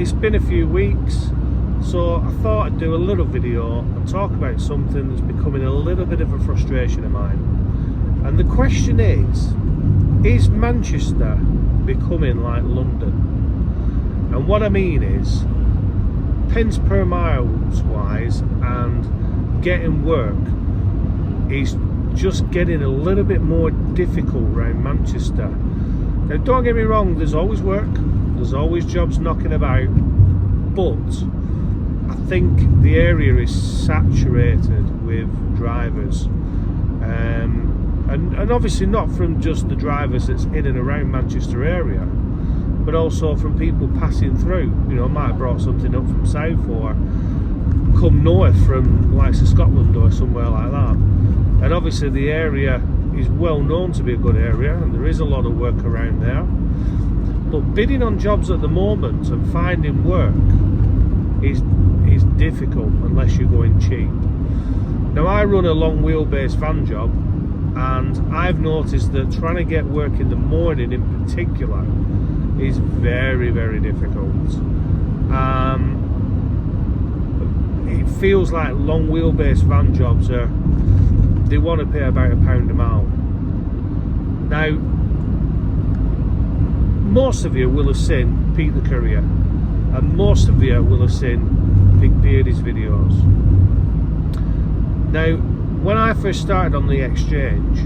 it's been a few weeks, so I thought I'd do a little video and talk about something that's becoming a little bit of a frustration of mine. And the question is Manchester becoming like London? And what I mean is, pence per miles wise and getting work is just getting a little bit more difficult around Manchester. Now don't get me wrong, there's always work, there's always jobs knocking about, but I think the area is saturated with drivers, and obviously not from just the drivers that's in and around Manchester area, but also from people passing through. You know, might have brought something up from south or come north from likes of Scotland or somewhere like that. And obviously the area is well known to be a good area, and there is a lot of work around there. But bidding on jobs at the moment and finding work is difficult unless you're going cheap. Now I run a long wheelbase van job, and I've noticed that trying to get work in the morning in particular is very, very difficult. It feels like long wheelbase van jobs they want to pay about £1 a mile. Now, most of you will have seen Pete the Courier, and most of you will have seen Big Beardy's videos. Now, when I first started on the exchange,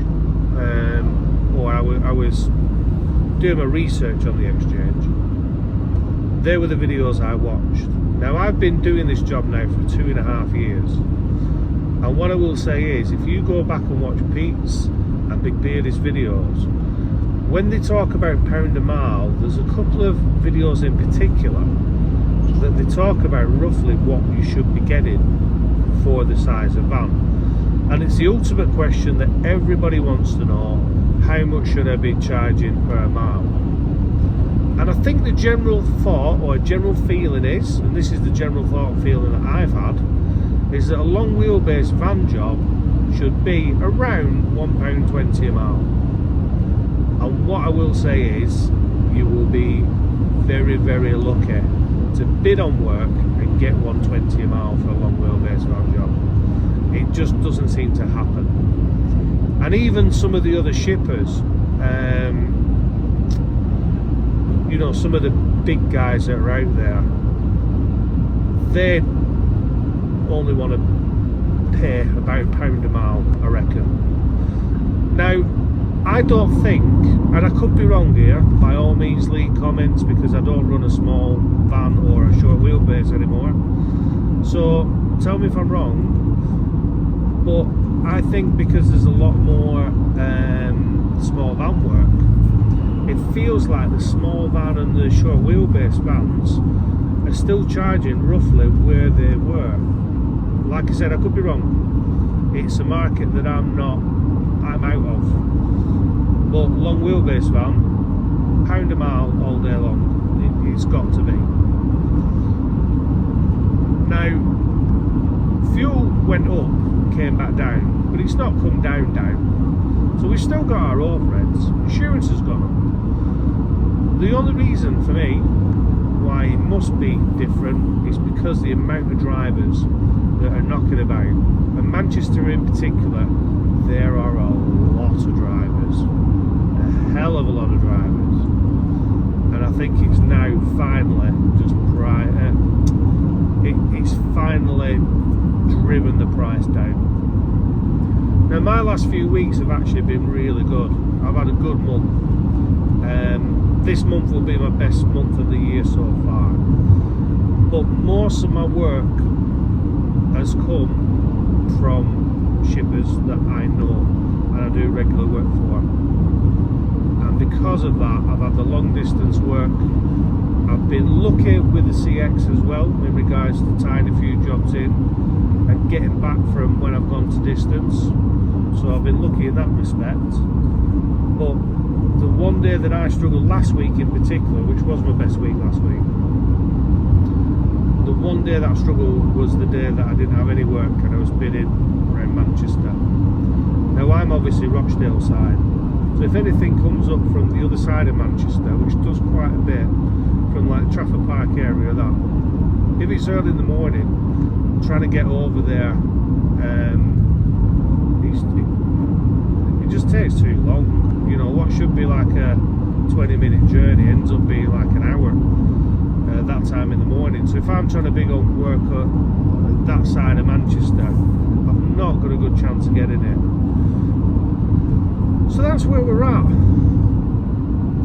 or I was doing my research on the exchange, they were the videos I watched. Now I've been doing this job now for 2.5 years, and what I will say is, if you go back and watch Pete's and Big Beardy's videos, when they talk about £1 a mile, there's a couple of videos in particular that they talk about roughly what you should be getting for the size of van. And it's the ultimate question that everybody wants to know: how much should I be charging per mile? And I think the general thought or general feeling is, and this is the general thought and feeling that I've had, is that a long wheelbase van job should be around £1.20 a mile. And what I will say is, you will be very, very lucky to bid on work and get £1.20 a mile for a long wheelbase van job. It just doesn't seem to happen. And even some of the other shippers, you know, some of the big guys that are out there, they only want to pay about £1 a mile, I reckon. Now, I don't think, and I could be wrong here, by all means leave comments, because I don't run a small van or a short wheelbase anymore, so tell me if I'm wrong. But I think because there's a lot more small van work, it feels like the small van and the short wheelbase vans are still charging roughly where they were. Like I said, I could be wrong. It's a market that I'm out of. But long wheelbase van, £1 a mile all day long. It's got to be. Now, fuel went up, came back down, but it's not come down. So we've still got our overheads. Insurance has gone up. The only reason for me why it must be different is because the amount of drivers that are knocking about. And Manchester in particular, there are a lot of drivers. A hell of a lot of drivers. And I think it's now finally just it's finally driven the price down. Now my last few weeks have actually been really good. I've had a good month. This month will be my best month of the year so far. But most of my work has come from shippers that I know and I do regular work for. And because of that, I've had the long distance work. I've been lucky with the CX as well in regards to tying a few jobs in and getting back from when I've gone to distance. So I've been lucky in that respect. But the one day that I struggled last week in particular, which was my best week last week, the one day that I struggled was the day that I didn't have any work and I was bidding around Manchester. Now I'm obviously Rochdale side, so if anything comes up from the other side of Manchester, which does quite a bit, from like Trafford Park area, that if it's early in the morning, trying to get over there, it just takes too long. You know, what should be like a 20-minute journey ends up being like an hour that time in the morning. So if I'm trying to big up work at that side of Manchester, I've not got a good chance of getting it. So that's where we're at.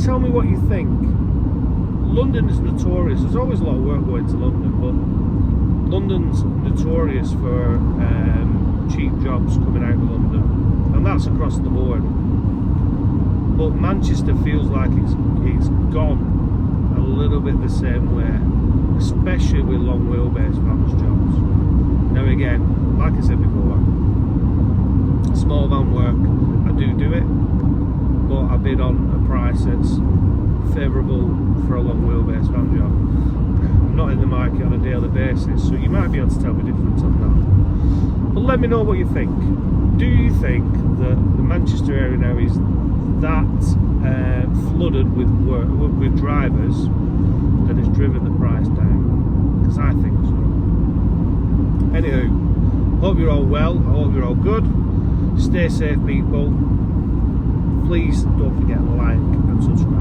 Tell me what you think. London is notorious. There's always a lot of work going to London, but London's notorious for cheap jobs coming out of London, and that's across the board. But Manchester feels like it's gone a little bit the same way, especially with long wheelbase vans jobs. Now again, like I said before, small van work, I do it, but I bid on a price that's favourable for a long wheelbase van job. I'm not in the market on a daily basis, so you might be able to tell the difference on that. But let me know what you think. Do you think that the Manchester area now is that flooded with work, with drivers, that has driven the price down? Because I think so. Anywho, hope you're all well. I hope you're all good. Stay safe, people. Please don't forget to like and subscribe.